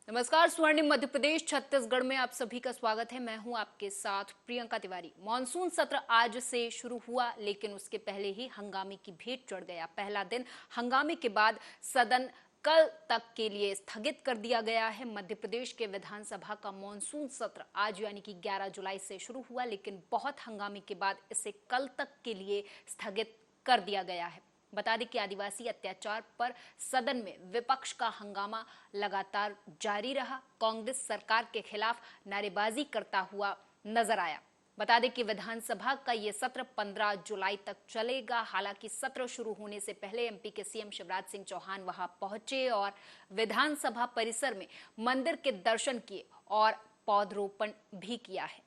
नमस्कार। स्वर्णिम मध्य प्रदेश छत्तीसगढ़ में आप सभी का स्वागत है। मैं हूं आपके साथ प्रियंका तिवारी। मॉनसून सत्र आज से शुरू हुआ, लेकिन उसके पहले ही हंगामे की भेंट चढ़ गया। पहला दिन हंगामे के बाद सदन कल तक के लिए स्थगित कर दिया गया है। मध्य प्रदेश के विधानसभा का मॉनसून सत्र आज यानी कि 11 जुलाई से शुरू हुआ, लेकिन बहुत हंगामे के बाद इसे कल तक के लिए स्थगित कर दिया गया है। बता दें कि आदिवासी अत्याचार पर सदन में विपक्ष का हंगामा लगातार जारी रहा। कांग्रेस सरकार के खिलाफ नारेबाजी करता हुआ नजर आया। बता दें कि विधानसभा का ये सत्र 15 जुलाई तक चलेगा। हालांकि सत्र शुरू होने से पहले एमपी के सीएम शिवराज सिंह चौहान वहां पहुंचे और विधानसभा परिसर में मंदिर के दर्शन किए और पौधरोपण भी किया है।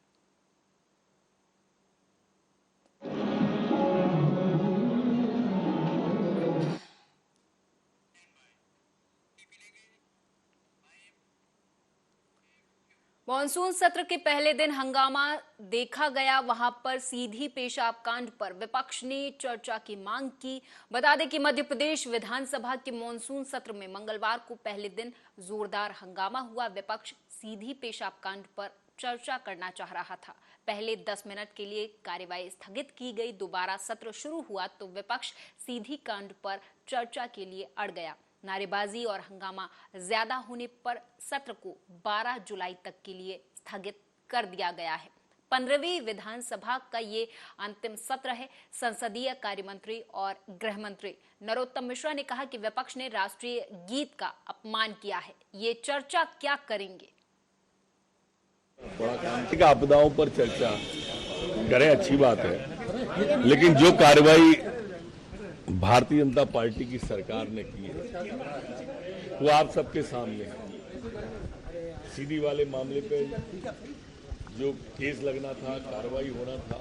मॉनसून सत्र के पहले दिन हंगामा देखा गया। वहां पर सीधी पेशाब कांड पर विपक्ष ने चर्चा की मांग की। बता दें कि मध्य प्रदेश विधानसभा के मॉनसून सत्र में मंगलवार को पहले दिन जोरदार हंगामा हुआ। विपक्ष सीधी पेशाब कांड पर चर्चा करना चाह रहा था। पहले 10 मिनट के लिए कार्यवाही स्थगित की गई। दोबारा सत्र शुरू हुआ तो विपक्ष सीधी कांड पर चर्चा के लिए अड़ गया। नारेबाजी और हंगामा ज्यादा होने पर सत्र को 12 जुलाई तक के लिए स्थगित कर दिया गया है। 15वीं विधानसभा का ये अंतिम सत्र है। संसदीय कार्य मंत्री और गृह मंत्री नरोत्तम मिश्रा ने कहा कि विपक्ष ने राष्ट्रीय गीत का अपमान किया है। ये चर्चा क्या करेंगे? आपदाओं पर चर्चा करें, अच्छी बात है, लेकिन जो कार्रवाई भारतीय जनता पार्टी की सरकार ने की है वो आप सबके सामने है। सीडी वाले मामले पे जो केस लगना था, कार्रवाई होना था,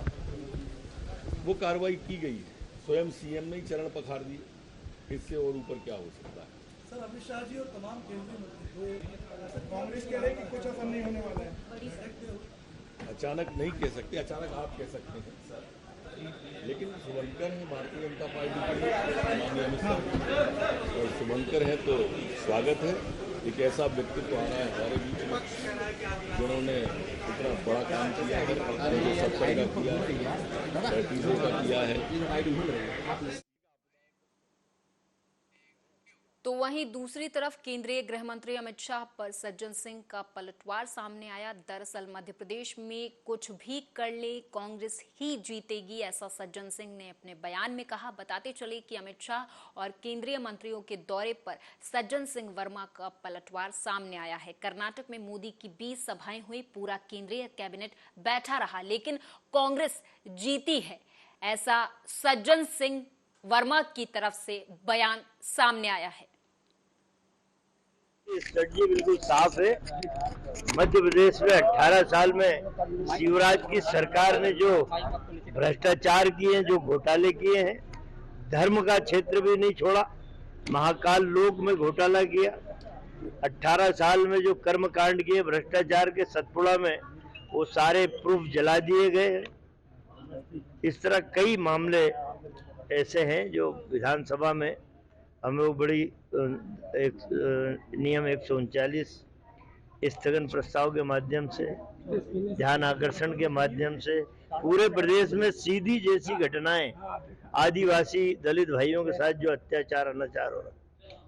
वो कार्रवाई की गई है। स्वयं सीएम ने ही चरण पखार दिए। इससे और ऊपर क्या हो सकता है? सर, अमित शाह जी और तमाम केंद्रीय मंत्री कांग्रेस कह रहे हैं कि कुछ असर नहीं होने वाला है। अचानक नहीं कह सकते, अचानक आप कह सकते हैं, लेकिन शुभंकर है भारतीय जनता पार्टी के माननीय अमित शाह और शुभंकर है तो स्वागत है। एक ऐसा व्यक्तित्व आ रहा है हमारे बीच में जिन्होंने इतना बड़ा काम किया है, 70 का किया है, 35 का किया है। तो वहीं दूसरी तरफ केंद्रीय गृह मंत्री अमित शाह पर सज्जन सिंह का पलटवार सामने आया। दरअसल मध्य प्रदेश में कुछ भी कर ले कांग्रेस ही जीतेगी, ऐसा सज्जन सिंह ने अपने बयान में कहा। बताते चले कि अमित शाह और केंद्रीय मंत्रियों के दौरे पर सज्जन सिंह वर्मा का पलटवार सामने आया है। कर्नाटक में मोदी की 20 सभाएं हुई, पूरा केंद्रीय कैबिनेट बैठा रहा, लेकिन कांग्रेस जीती है, ऐसा सज्जन सिंह वर्मा की तरफ से बयान सामने आया है। स्ट्रेटजी बिल्कुल साफ है। मध्य प्रदेश में 18 साल में शिवराज की सरकार ने जो भ्रष्टाचार किए हैं, जो घोटाले किए हैं, धर्म का क्षेत्र भी नहीं छोड़ा, महाकाल लोक में घोटाला किया। 18 साल में जो कर्मकांड किए भ्रष्टाचार के सतपुड़ा में, वो सारे प्रूफ जला दिए गए। इस तरह कई मामले ऐसे हैं जो विधानसभा में हमें वो बड़ी नियम 139 स्थगन प्रस्ताव के माध्यम से, ध्यान आकर्षण के माध्यम से पूरे प्रदेश में सीधी जैसी घटनाएं, आदिवासी दलित भाइयों के साथ जो अत्याचार अनाचार हो रहा,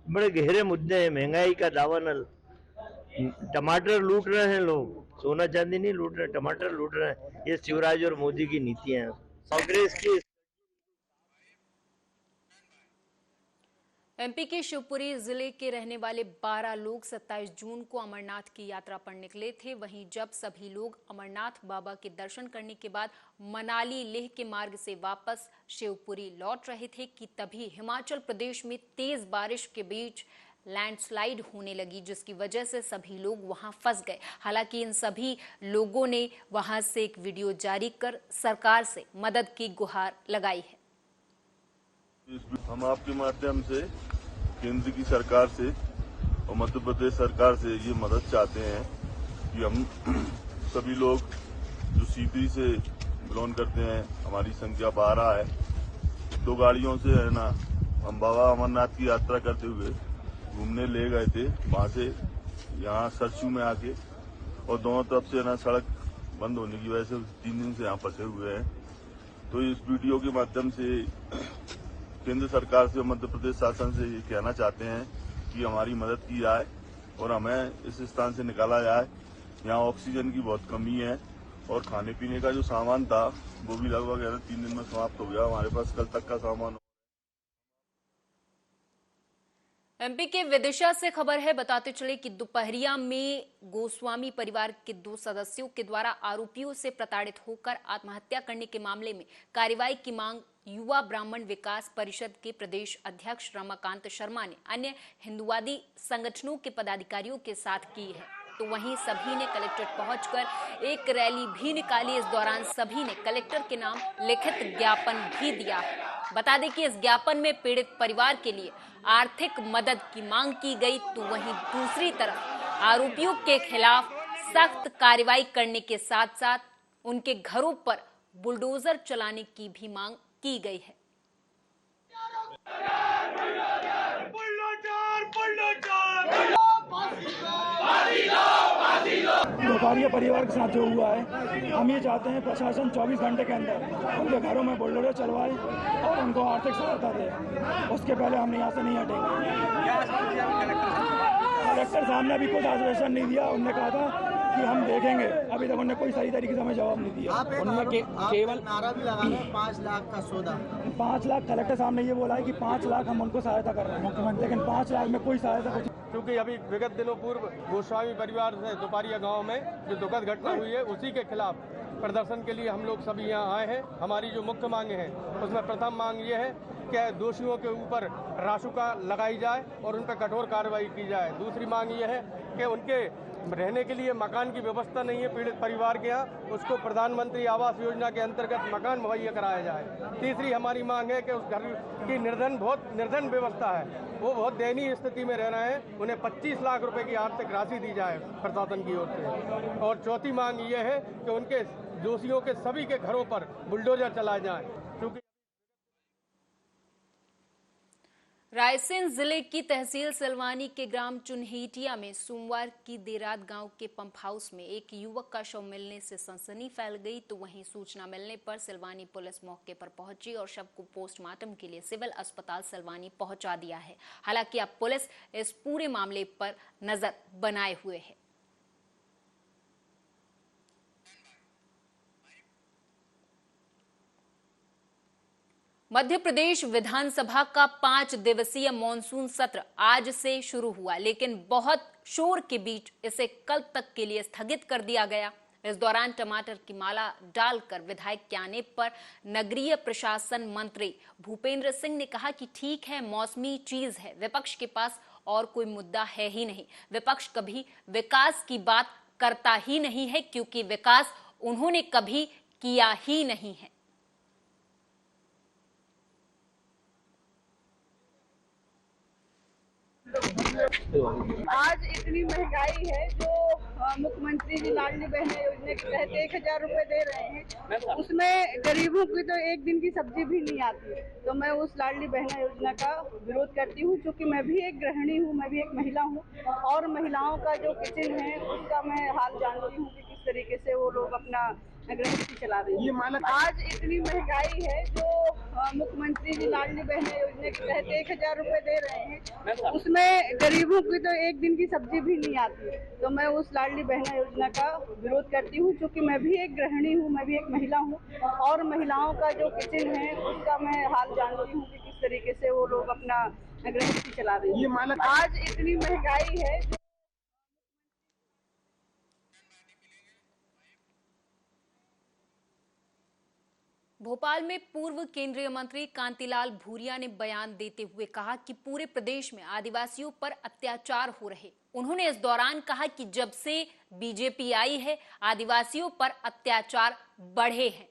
बड़े गहरे मुद्दे हैं। महंगाई का दावानल, टमाटर लूट रहे हैं लोग, सोना चांदी नहीं लूट रहे, टमाटर लूट रहे हैं। ये शिवराज और मोदी की नीतियां हैं। कांग्रेस की एमपी के शिवपुरी जिले के रहने वाले 12 लोग 27 जून को अमरनाथ की यात्रा पर निकले थे। वहीं जब सभी लोग अमरनाथ बाबा के दर्शन करने के बाद मनाली लेह के मार्ग से वापस शिवपुरी लौट रहे थे कि तभी हिमाचल प्रदेश में तेज बारिश के बीच लैंडस्लाइड होने लगी, जिसकी वजह से सभी लोग वहां फंस गए। हालांकि इन सभी लोगों ने वहां से एक वीडियो जारी कर सरकार से मदद की गुहार लगाई है। हम आपके माध्यम से केंद्र की सरकार से और मध्य प्रदेश सरकार से ये मदद चाहते हैं कि हम सभी लोग जो सीपी से बिलोंग करते हैं, हमारी संख्या 12 है, 2 गाड़ियों से है ना, हम बाबा अमरनाथ की यात्रा करते हुए घूमने ले गए थे। वहां से यहाँ सरचू में आके, और दोनों तरफ से ना सड़क बंद होने की वजह से 3 दिन से यहाँ फंसे हुए हैं। तो इस वीडियो के माध्यम से केंद्र सरकार से, मध्य प्रदेश शासन से ये कहना चाहते हैं कि हमारी मदद की जाए और हमें इस स्थान से निकाला जाए। यहाँ ऑक्सीजन की बहुत कमी है और खाने पीने का जो सामान था वो भी लगभग 3 दिन में समाप्त हो गया। हमारे पास कल तक का सामान। एमपी के विदिशा से खबर है, बताते चले कि दोपहरिया में गोस्वामी परिवार के 2 सदस्यों के द्वारा आरोपियों से प्रताड़ित होकर आत्महत्या करने के मामले में कार्रवाई की मांग युवा ब्राह्मण विकास परिषद के प्रदेश अध्यक्ष रमाकांत शर्मा ने अन्य हिंदुवादी संगठनों के पदाधिकारियों के साथ की है। तो वहीं सभी ने कलेक्ट्रेट पहुंचकर एक रैली भी निकाली। इस दौरान सभी ने कलेक्टर के नाम लिखित ज्ञापन भी दिया है। बता दें कि इस ज्ञापन में पीड़ित परिवार के लिए आर्थिक मदद की मांग की गई, तो वहीं दूसरी तरफ आरोपियों के खिलाफ सख्त कार्रवाई करने के साथ साथ उनके घरों पर बुलडोजर चलाने की भी मांग की गई है। दोपहरिया परिवार के साथ जो हुआ है, हम ये चाहते हैं प्रशासन 24 घंटे के अंदर उनके घरों में बुलडोजर चलवाए और उनको आर्थिक सहायता दे। उसके पहले हम यहाँ से नहीं हटेंगे। कलेक्टर साहब ने अभी कुछ आश्वासन नहीं दिया। उन्होंने कहा था कि हम देखेंगे, अभी तक उन्होंने कोई सही तरीके से हमें जवाब नहीं दिया। उन्होंने केवल नारा भी लगाना 5 लाख का सौदा। 5 लाख कलेक्टर साहब ने ये बोला है कि 5 लाख हम उनको सहायता कर रहे हैं मुख्यमंत्री, लेकिन 5 लाख में कोई सहायता कुछ। क्योंकि अभी विगत दिनों पूर्व गोस्वामी परिवार से दोपहरिया गांव में जो दुखद घटना हुई है, उसी के खिलाफ प्रदर्शन के लिए हम लोग सभी यहाँ आए हैं। हमारी जो मुख्य मांगे हैं उसमें प्रथम मांग ये है कि दोषियों के ऊपर रासुका लगाई जाए और उन पर कठोर कार्रवाई की जाए। दूसरी मांग ये है कि उनके रहने के लिए मकान की व्यवस्था नहीं है पीड़ित परिवार के यहाँ, उसको प्रधानमंत्री आवास योजना के अंतर्गत मकान मुहैया कराया जाए। तीसरी हमारी मांग है कि उस घर की बहुत निर्धन व्यवस्था है, वो बहुत दयनीय स्थिति में रह रहे हैं, उन्हें 25 लाख रुपए की आर्थिक राशि दी जाए प्रशासन की ओर से। और चौथी मांग ये है कि उनके दोषियों के सभी के घरों पर बुलडोजर चलाए जाए। क्योंकि रायसेन जिले की तहसील सिलवानी के ग्राम चुनहेटिया में सोमवार की देर रात गांव के पंप हाउस में एक युवक का शव मिलने से सनसनी फैल गई। तो वहीं सूचना मिलने पर सिलवानी पुलिस मौके पर पहुंची और शव को पोस्टमार्टम के लिए सिविल अस्पताल सिलवानी पहुंचा दिया है। हालांकि अब पुलिस इस पूरे मामले पर नजर बनाए हुए है। मध्य प्रदेश विधानसभा का 5 दिवसीय मॉनसून सत्र आज से शुरू हुआ, लेकिन बहुत शोर के बीच इसे कल तक के लिए स्थगित कर दिया गया। इस दौरान टमाटर की माला डालकर विधायक के आने पर नगरीय प्रशासन मंत्री भूपेंद्र सिंह ने कहा कि ठीक है, मौसमी चीज है, विपक्ष के पास और कोई मुद्दा है ही नहीं। विपक्ष कभी विकास की बात करता ही नहीं है, क्योंकि विकास उन्होंने कभी किया ही नहीं है। आज इतनी महंगाई है, जो मुख्यमंत्री जी लाडली बहन योजना के तहत 1000 रुपए दे रहे हैं, उसमें गरीबों की तो एक दिन की सब्जी भी नहीं आती। तो मैं उस लाडली बहन योजना का विरोध करती हूँ, क्योंकि मैं भी एक गृहिणी हूँ, मैं भी एक महिला हूँ, और महिलाओं का जो किचन है उसका मैं हाल जानती हूँ कि किस तरीके से वो लोग अपना गृहस्थी चला रही है। आज इतनी महंगाई है, जो मुख्यमंत्री जी लाडली बहन योजना के तहत 1000 रुपए दे रहे हैं, उसमें गरीबों की तो एक दिन की सब्जी भी नहीं आती। तो मैं उस लाडली बहन योजना का विरोध करती हूँ, क्योंकि मैं भी एक गृहिणी हूँ, मैं भी एक महिला हूँ, और महिलाओं का जो किचन है उसका मैं हाल जानती हूँ कि किस तरीके से वो लोग अपना गृहस्थी चला रही है। आज इतनी महंगाई है। भोपाल में पूर्व केंद्रीय मंत्री कांतिलाल भूरिया ने बयान देते हुए कहा कि पूरे प्रदेश में आदिवासियों पर अत्याचार हो रहे। उन्होंने इस दौरान कहा कि जब से बीजेपी आई है, आदिवासियों पर अत्याचार बढ़े हैं।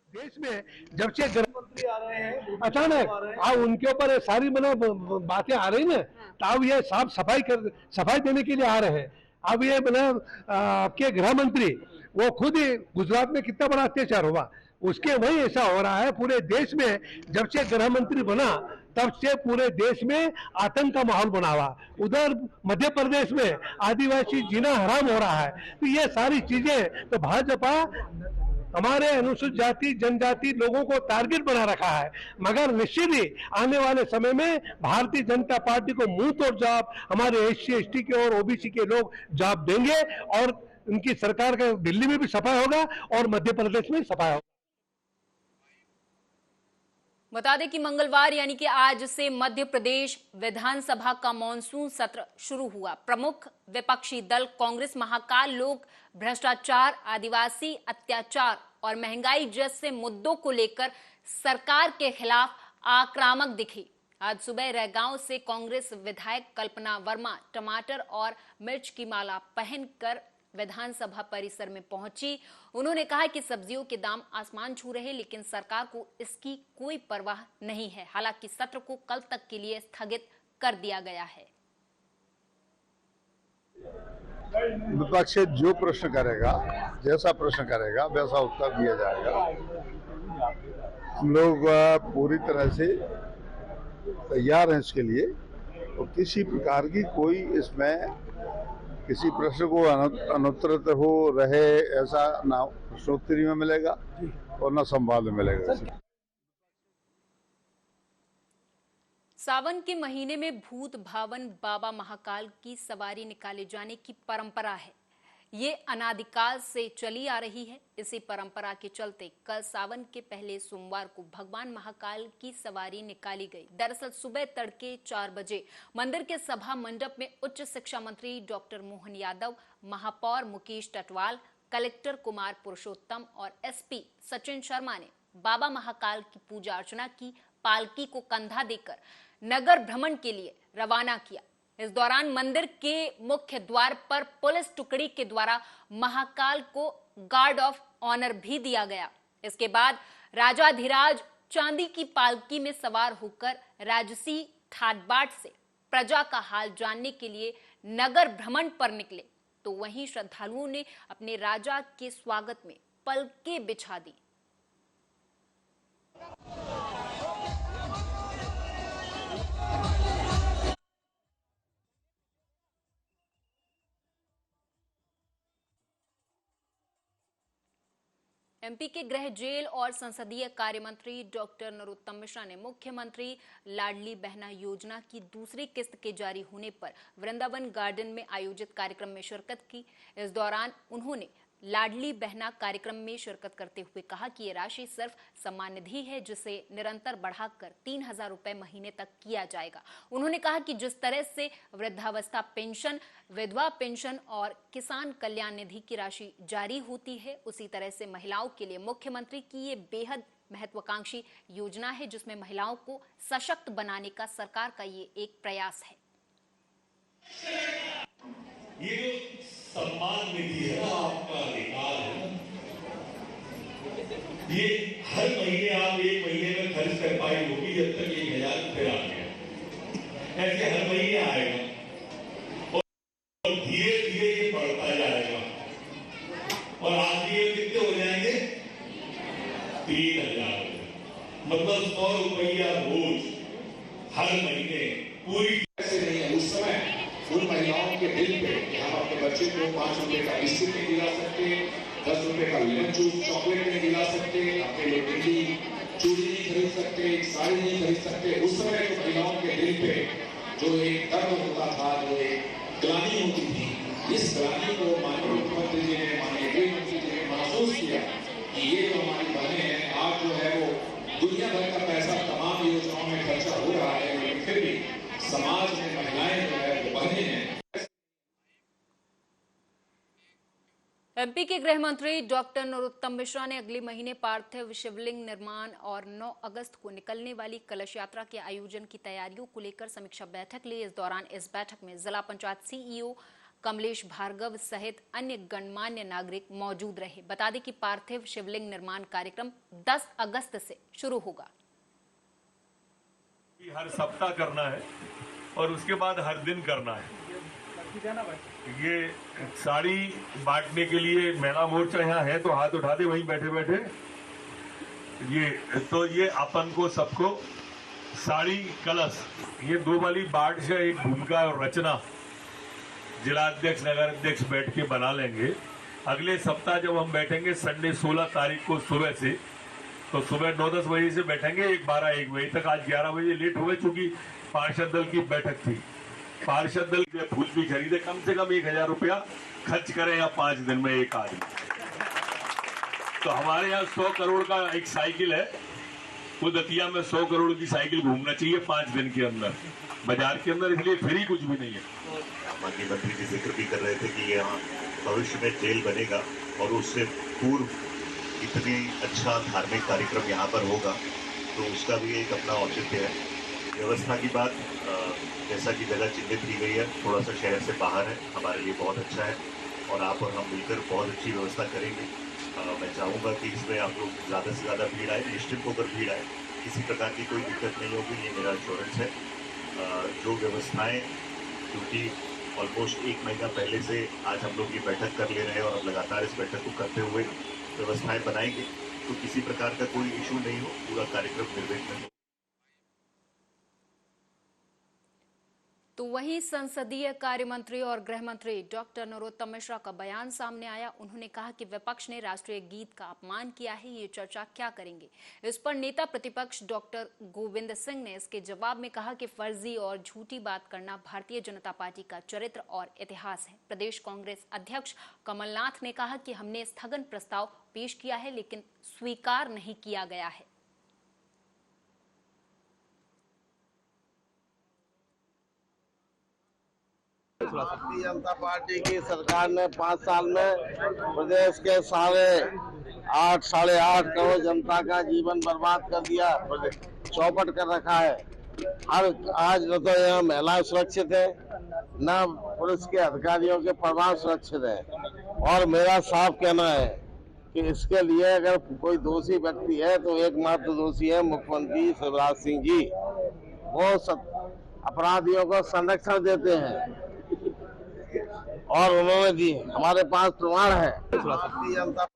देश में जब से गृहमंत्री आ रहे हैं, अचानक अब उनके ऊपर सारी बातें आ रही ना, तो अब ये साफ सफाई देने के लिए आ रहे हैं। अब ये आपके गृह मंत्री वो खुद ही गुजरात में कितना बड़ा अत्याचार हुआ, उसके वही ऐसा हो रहा है। पूरे देश में जब से गृह मंत्री बना, तब से पूरे देश में आतंक का माहौल बना हुआ। उधर मध्य प्रदेश में आदिवासी जीना हराम हो रहा है। तो ये सारी चीजें तो भाजपा हमारे अनुसूचित जाति जनजाति लोगों को टारगेट बना रखा है। मगर निश्चित ही आने वाले समय में भारतीय जनता पार्टी को मुंह तोड़ जवाब हमारे SC ST के और OBC के लोग जवाब देंगे और उनकी सरकार का दिल्ली में भी सफाई होगा और मध्य प्रदेश में सफाई होगा। बता दें कि मंगलवार यानी कि आज से मध्य प्रदेश विधानसभा का मॉनसून सत्र शुरू हुआ। प्रमुख विपक्षी दल कांग्रेस महाकाल लोग भ्रष्टाचार, आदिवासी अत्याचार और महंगाई जैसे मुद्दों को लेकर सरकार के खिलाफ आक्रामक दिखी। आज सुबह रैगांव से कांग्रेस विधायक कल्पना वर्मा टमाटर और मिर्च की माला पहनकर विधानसभा परिसर में पहुंची। उन्होंने कहा कि सब्जियों के दाम आसमान छू रहे, लेकिन सरकार को इसकी कोई परवाह नहीं है। हालांकि सत्र को कल तक के लिए स्थगित कर दिया गया है। विपक्ष जो प्रश्न करेगा, जैसा प्रश्न करेगा वैसा उत्तर दिया जाएगा। हम लोग पूरी तरह से तैयार हैं इसके लिए, और किसी प्रकार की कोई इसमें किसी प्रश्न को अनुत्तरित हो रहे ऐसा ना प्रश्नोत्तरी में मिलेगा और ना संवाद में मिलेगा। सावन के महीने में भूत भावन बाबा महाकाल की सवारी निकाले जाने की परंपरा है। ये अनादिकाल से चली आ रही है। इसी परंपरा के चलते कल सावन के पहले सोमवार को भगवान महाकाल की सवारी निकाली गई। दरअसल सुबह तड़के 4 बजे मंदिर के सभा मंडप में उच्च शिक्षा मंत्री डॉक्टर मोहन यादव, महापौर मुकेश टटवाल, कलेक्टर कुमार पुरुषोत्तम और SP सचिन शर्मा ने बाबा महाकाल की पूजा अर्चना की। पालकी को कंधा देकर नगर भ्रमण के लिए रवाना किया। इस दौरान मंदिर के मुख्य द्वार पर पुलिस टुकड़ी के द्वारा महाकाल को गार्ड ऑफ ऑनर भी दिया गया। इसके बाद राजाधिराज चांदी की पालकी में सवार होकर राजसी ठाट-बाट से प्रजा का हाल जानने के लिए नगर भ्रमण पर निकले, तो वहीं श्रद्धालुओं ने अपने राजा के स्वागत में पलकें बिछा दी। MP के गृह, जेल और संसदीय कार्य मंत्री डॉक्टर नरोत्तम मिश्रा ने मुख्यमंत्री लाडली बहना योजना की दूसरी किस्त के जारी होने पर वृंदावन गार्डन में आयोजित कार्यक्रम में शिरकत की। इस दौरान उन्होंने लाडली बहना कार्यक्रम में शिरकत करते हुए कहा कि ये राशि सिर्फ सम्मान निधि है, जिसे निरंतर बढ़ाकर 3000 रुपए महीने तक किया जाएगा। उन्होंने कहा कि जिस तरह से वृद्धावस्था पेंशन, विधवा पेंशन और किसान कल्याण निधि की राशि जारी होती है, उसी तरह से महिलाओं के लिए मुख्यमंत्री की ये बेहद महत्वाकांक्षी योजना है, जिसमें महिलाओं को सशक्त बनाने का सरकार का ये एक प्रयास है। ये जो सम्मान निधि है ना, आपका अधिकार है। ये हर महीने आप 1 महीने में खर्च कर पाई होगी जब तक 1000 फिर आ गया। ऐसे हर महीने आएगा और धीरे धीरे ये बढ़ता जाएगा और आज ये कितने हो जाएंगे? 3000। मतलब 100 रुपया रोज हर महीने पूरी ऐसे नहीं है। उस समय उन महिलाओं के दिल पे कि हम अपने बच्चे को 5 रुपए का बिस्किट नहीं दिला सकते, 10 रुपए का लेमन चॉकलेट नहीं दिला सकते, अपने लोगों की चूड़ी नहीं खरीद सकते, साड़ी नहीं खरीद सकते। उस समय जो महिलाओं के दिल पे जो एक दर्द होता था, जो एक ग्लानि होती थी, इस ग्लानि को माननीय मुख्यमंत्री जी ने, माननीय गृह मंत्री जी ने महसूस किया कि ये जो हमारी बहनें हैं, आज जो है वो दुनिया भर का पैसा तमाम योजनाओं में खर्चा हो रहा है, लेकिन फिर भी समाज में महिलाएं जो है वो बहनें हैं। MP के गृह मंत्री डॉक्टर नरोत्तम मिश्रा ने अगले महीने पार्थिव शिवलिंग निर्माण और 9 अगस्त को निकलने वाली कलश यात्रा के आयोजन की तैयारियों को लेकर समीक्षा बैठक ली। इस दौरान इस बैठक में जिला पंचायत CEO कमलेश भार्गव सहित अन्य गणमान्य नागरिक मौजूद रहे। बता दें कि पार्थिव शिवलिंग निर्माण कार्यक्रम 10 अगस्त से शुरू होगा। हर सप्ताह करना है और उसके बाद हर दिन करना है। ये साड़ी बांटने के लिए महिला मोर्चा यहाँ है तो हाथ उठा दे वहीं बैठे बैठे। ये तो ये अपन को सबको साड़ी कलश, ये 2 वाली बार्ड से एक भूमिका और रचना जिलाध्यक्ष नगर अध्यक्ष बैठ के बना लेंगे। अगले सप्ताह जब हम बैठेंगे संडे 16 तारीख को सुबह से, तो सुबह 9-10 बजे से बैठेंगे 1 बजे तक। आज 11 बजे लेट हो गए चूंकि पार्षद दल की बैठक थी। पार्षद दल के फूल भी खरीदे, कम से कम 1000 रुपया खर्च करें या 5 दिन में एक आदमी। तो हमारे यहाँ 100 करोड़ का एक साइकिल है, वो दतिया में 100 करोड़ की साइकिल घूमना चाहिए 5 दिन के अंदर बाजार के अंदर, इसलिए फ्री कुछ भी नहीं है। माननीय मंत्री जी जिक्र भी कर रहे थे कि यहाँ भविष्य में जेल बनेगा और उससे पूर्व इतनी अच्छा धार्मिक कार्यक्रम यहाँ पर होगा, तो उसका भी एक अपना औचित्य है। व्यवस्था की बात, जैसा कि जगह चिन्हित की गई है, थोड़ा सा शहर से बाहर है, हमारे लिए बहुत अच्छा है और आप और हम मिलकर बहुत अच्छी व्यवस्था करेंगे। मैं चाहूँगा कि इसमें आप लोग ज़्यादा से ज़्यादा भीड़ आए, निश्चित होकर भीड़ आए, किसी प्रकार की कोई दिक्कत नहीं होगी, ये मेरा एश्योरेंस है। जो व्यवस्थाएं, क्योंकि ऑलमोस्ट 1 महीना पहले से आज हम लोग ये बैठक कर ले रहे हैं और अब लगातार इस बैठक को करते हुए व्यवस्थाएं बनाएंगे, तो किसी प्रकार का कोई इशू नहीं हो, पूरा कार्यक्रम निर्विघ्न हो। तो वहीं संसदीय कार्य मंत्री और गृह मंत्री डॉक्टर नरोत्तम मिश्रा का बयान सामने आया। उन्होंने कहा कि विपक्ष ने राष्ट्रीय गीत का अपमान किया है, ये चर्चा क्या करेंगे। इस पर नेता प्रतिपक्ष डॉक्टर गोविंद सिंह ने इसके जवाब में कहा कि फर्जी और झूठी बात करना भारतीय जनता पार्टी का चरित्र और इतिहास है। प्रदेश कांग्रेस अध्यक्ष कमलनाथ ने कहा कि हमने स्थगन प्रस्ताव पेश किया है, लेकिन स्वीकार नहीं किया गया है। भारतीय जनता पार्टी की सरकार ने 5 साल में प्रदेश के 8.5 करोड़ जनता का जीवन बर्बाद कर दिया, चौपट कर रखा है। आज न तो यहाँ महिलाएं सुरक्षित है, न पुलिस के अधिकारियों के प्रमाण सुरक्षित है। और मेरा साफ कहना है कि इसके लिए अगर कोई दोषी व्यक्ति है तो एकमात्र दोषी है मुख्यमंत्री शिवराज सिंह जी। वो अपराधियों को संरक्षण देते हैं और उन्होंने दी, हमारे पास प्रमाण है। भारतीय जनता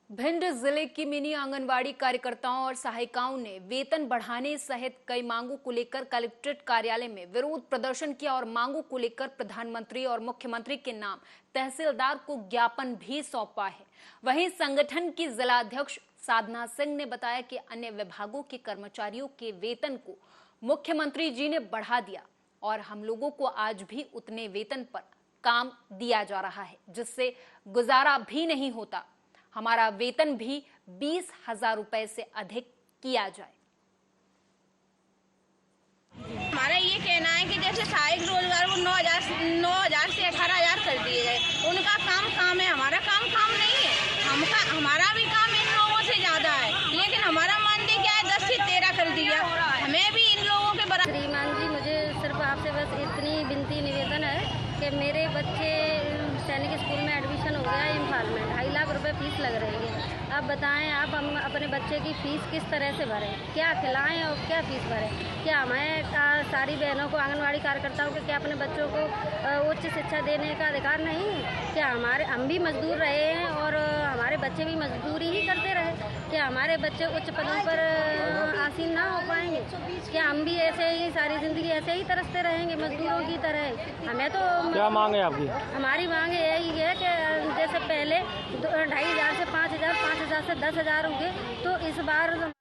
भिंड जिले की मिनी आंगनवाड़ी कार्यकर्ताओं और सहायिकाओं ने वेतन बढ़ाने सहित कई मांगों को लेकर कलेक्ट्रेट कार्यालय में विरोध प्रदर्शन किया और मांगों को लेकर प्रधानमंत्री और मुख्यमंत्री के नाम तहसीलदार को ज्ञापन भी सौंपा है। वहीं संगठन की जिलाध्यक्ष साधना सिंह ने बताया कि अन्य विभागों के कर्मचारियों के वेतन को मुख्यमंत्री जी ने बढ़ा दिया और हम लोगों को आज भी उतने वेतन पर काम दिया जा रहा है, जिससे गुजारा भी नहीं होता। हमारा वेतन भी 20,000 रुपए से अधिक किया जाए। हमारा ये कहना है कि जैसे सहायक रोजगार को 9,000 से 18,000 कर दिए जाए। उनका काम है, हमारा काम नहीं है। हमारा भी काम इन लोगों से ज्यादा है, लेकिन हमारा मानदेय क्या है 10 से 13 कर दिया। हमें भी इन लोगों के बराबर। श्रीमान जी, मुझे सिर्फ आपसे बस इतनी विनती निवेदन है कि मेरे बच्चे सैनिक स्कूल में एडमिशन हो गया इम्फाल में, 2.5 लाख रुपए फीस लग रही है। अब बताएं आप, हम अपने बच्चे की फीस किस तरह से भरें, क्या खिलाएं और क्या फीस भरें? क्या हमें सारी बहनों को, आंगनवाड़ी कार्यकर्ताओं को, क्या अपने बच्चों को उच्च शिक्षा देने का अधिकार नहीं है? क्या हम भी मजदूर रहे हैं और हमारे बच्चे भी मजदूरी ही करते रहे? क्या हमारे बच्चे उच्च पदों पर आसीन ना हो पाएंगे? क्या हम भी ऐसे ही सारी जिंदगी ऐसे ही तरसते रहेंगे मजदूरों की तरह? हमें तो क्या मांग है आपकी? हमारी मांग यही है कि जैसे पहले 2,500 से 5,000, 5,000 से 10,000 होंगे, तो इस बार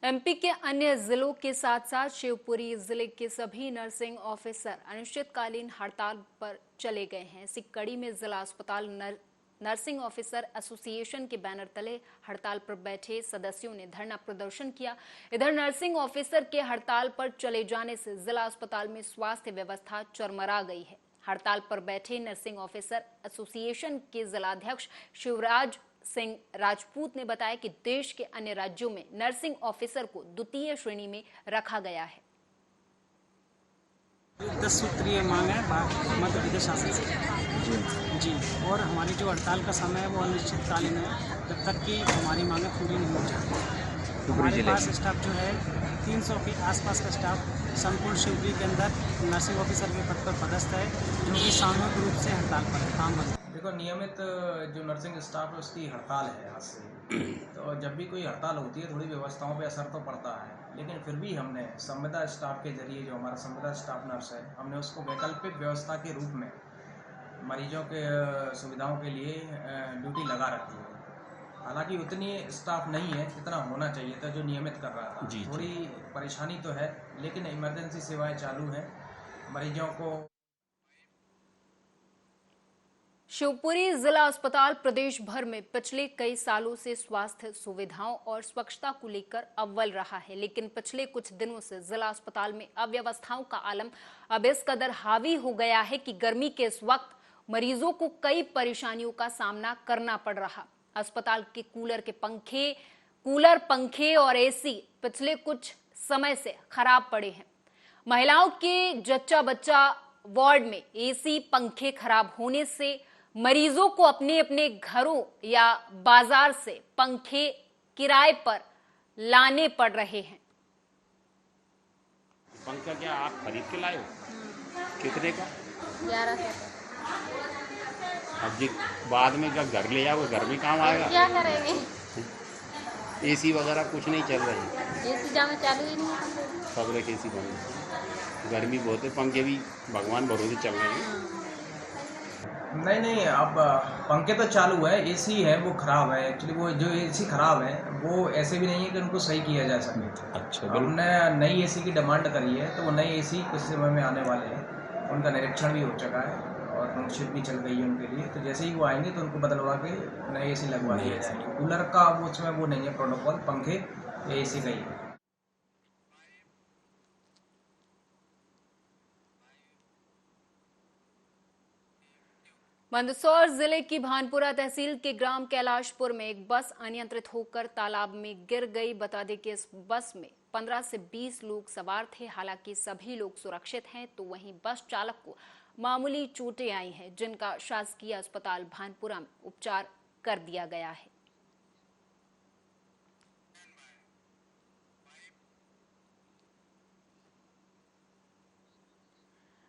एमपी के अन्य जिलों के साथ साथ शिवपुरी जिले के सभी नर्सिंग ऑफिसर अनिश्चितकालीन हड़ताल पर चले गए हैं। इसी कड़ी में जिला अस्पताल नर्सिंग ऑफिसर एसोसिएशन के बैनर तले हड़ताल पर बैठे सदस्यों ने धरना प्रदर्शन किया। इधर नर्सिंग ऑफिसर के हड़ताल पर चले जाने से जिला अस्पताल में स्वास्थ्य व्यवस्था चरमरा गई है। हड़ताल पर बैठे नर्सिंग ऑफिसर एसोसिएशन के जिलाध्यक्ष शिवराज सिंह राजपूत ने बताया कि देश के अन्य राज्यों में नर्सिंग ऑफिसर को द्वितीय श्रेणी में रखा गया है। 10 सूत्रीय मांग है मध्य प्रदेश शासन से जी, और हमारी जो हड़ताल का समय है वो अनिश्चितकालीन है, जब तक कि हमारी मांगें पूरी नहीं हो जाती। हमारे पास स्टाफ जो है 300 के आसपास का स्टाफ संपूर्ण शिवपुरी के अंदर नर्सिंग ऑफिसर के पद पर पदस्थ है, जो कि सामूहिक रूप से हड़ताल पर काम कर। देखो, नियमित जो नर्सिंग स्टाफ है उसकी हड़ताल है आज से। तो जब भी कोई हड़ताल होती है थोड़ी व्यवस्थाओं पे असर तो पड़ता है, लेकिन फिर भी हमने संविदा स्टाफ के जरिए, जो हमारा संविदा स्टाफ नर्स है, हमने उसको वैकल्पिक व्यवस्था के रूप में मरीजों के सुविधाओं के लिए ड्यूटी लगा रखी है। हालांकि उतनी स्टाफ नहीं है जितना होना चाहिए था जो नियमित कर रहा था। थोड़ी परेशानी तो है, लेकिन इमरजेंसी सेवाएं चालू है मरीजों को। शिवपुरी जिला अस्पताल प्रदेश भर में पिछले कई सालों से स्वास्थ्य सुविधाओं और स्वच्छता को लेकर अव्वल रहा है, लेकिन पिछले कुछ दिनों से जिला अस्पताल में अव्यवस्थाओं का आलम अब इस कदर हावी हो गया है कि गर्मी के इस वक्त मरीजों को कई परेशानियों का सामना करना पड़ रहा। अस्पताल के कूलर, पंखे और एसी पिछले कुछ समय से खराब पड़े हैं। महिलाओं के जच्चा बच्चा वार्ड में एसी, पंखे खराब होने से मरीजों को अपने अपने घरों या बाजार से पंखे किराए पर लाने पड़ रहे हैं। पंखा क्या आप खरीद के लाए हो? कितने का? 1100। अब जी बाद में जब घर ले जाओ, घर भी काम आएगा। क्या करेंगे? एसी वगैरह कुछ नहीं चल रही। एसी जामे चालू ही नहीं है। सब लोग एसी बंद, गर्मी बहुत है। पंखे भी भगवान भरोसे चल रहे हैं। नहीं, अब पंखे तो चालू है, एसी है वो खराब है। एक्चुअली वो जो एसी खराब है वो ऐसे भी नहीं है कि उनको सही किया जा सके। अच्छा, हमने नई एसी की डिमांड करी है, तो वो नई एसी कुछ समय में आने वाले हैं। उनका निरीक्षण भी हो चुका है और मार्कशीट भी चल गई है उनके लिए। तो जैसे ही वो आएंगे तो उनको बदलवा के नए एसी लगवा दिया जाएंगे। कूलर का वो उसमें वो नहीं है प्रोटोकॉल, पंखे या एसी का ही है। मंदसौर जिले की भानपुरा तहसील के ग्राम कैलाशपुर में एक बस अनियंत्रित होकर तालाब में गिर गई। बता दें कि इस बस में 15 से 20 लोग सवार थे। हालांकि सभी लोग सुरक्षित हैं, तो वहीं बस चालक को मामूली चोटें आई हैं, जिनका शासकीय अस्पताल भानपुरा में उपचार कर दिया गया है।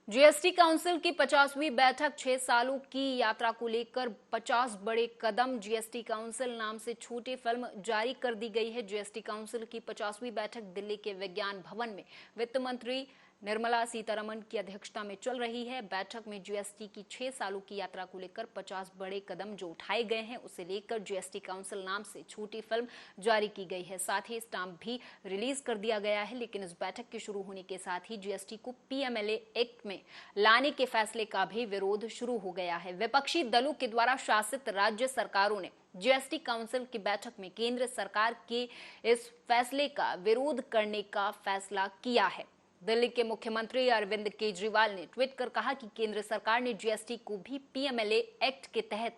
जीएसटी काउंसिल की 50वीं बैठक 6 सालों की यात्रा को लेकर 50 बड़े कदम। जीएसटी काउंसिल नाम से छोटी फिल्म जारी कर दी गई है। जीएसटी काउंसिल की 50वीं बैठक दिल्ली के विज्ञान भवन में वित्त मंत्री निर्मला सीतारमण की अध्यक्षता में चल रही है। बैठक में जीएसटी की 6 सालों की यात्रा को लेकर 50 बड़े कदम जो उठाए गए हैं, उसे लेकर जीएसटी काउंसिल नाम से छोटी फिल्म जारी की गई है। साथ ही स्टाम्प भी रिलीज कर दिया गया है। लेकिन इस बैठक के शुरू होने के साथ ही जीएसटी को पीएमएलए एक्ट में लाने के फैसले का भी विरोध शुरू हो गया है। विपक्षी दलों के द्वारा शासित राज्य सरकारों ने जीएसटी काउंसिल की बैठक में केंद्र सरकार के इस फैसले का विरोध करने का फैसला किया है। दिल्ली के मुख्यमंत्री अरविंद केजरीवाल ने ट्वीट कर कहा कि केंद्र सरकार ने जीएसटी को भी पीएमएलए एक्ट के तहत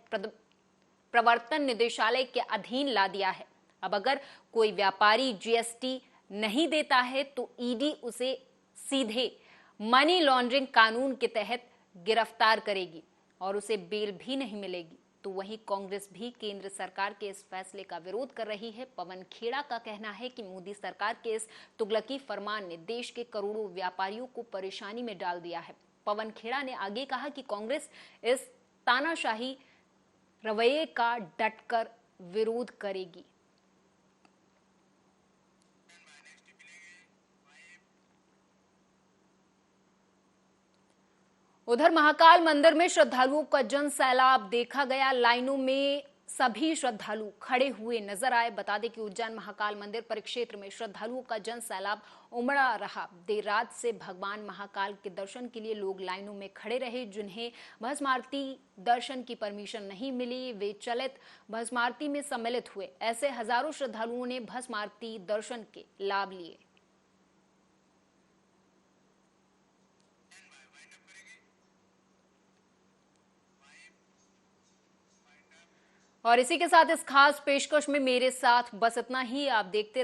प्रवर्तन निदेशालय के अधीन ला दिया है। अब अगर कोई व्यापारी जीएसटी नहीं देता है तो ईडी उसे सीधे मनी लॉन्ड्रिंग कानून के तहत गिरफ्तार करेगी और उसे बेल भी नहीं मिलेगी। तो वहीं कांग्रेस भी केंद्र सरकार के इस फैसले का विरोध कर रही है। पवन खेड़ा का कहना है कि मोदी सरकार के इस तुगलकी फरमान ने देश के करोड़ों व्यापारियों को परेशानी में डाल दिया है। पवन खेड़ा ने आगे कहा कि कांग्रेस इस तानाशाही रवैये का डटकर विरोध करेगी। उधर महाकाल मंदिर में श्रद्धालुओं का जन सैलाब देखा गया। लाइनों में सभी श्रद्धालु खड़े हुए नजर आए। बता दें कि उज्जैन महाकाल मंदिर परिक्षेत्र में श्रद्धालुओं का जन सैलाब उमड़ा रहा। देर रात से भगवान महाकाल के दर्शन के लिए लोग लाइनों में खड़े रहे। जिन्हें भस्म आरती दर्शन की परमिशन नहीं मिली, वे चलित भस्म आरती में सम्मिलित हुए। ऐसे हजारों श्रद्धालुओं ने भस्म आरती दर्शन के लाभ लिए। और इसी के साथ इस खास पेशकश में मेरे साथ बस इतना ही। आप देखते रहें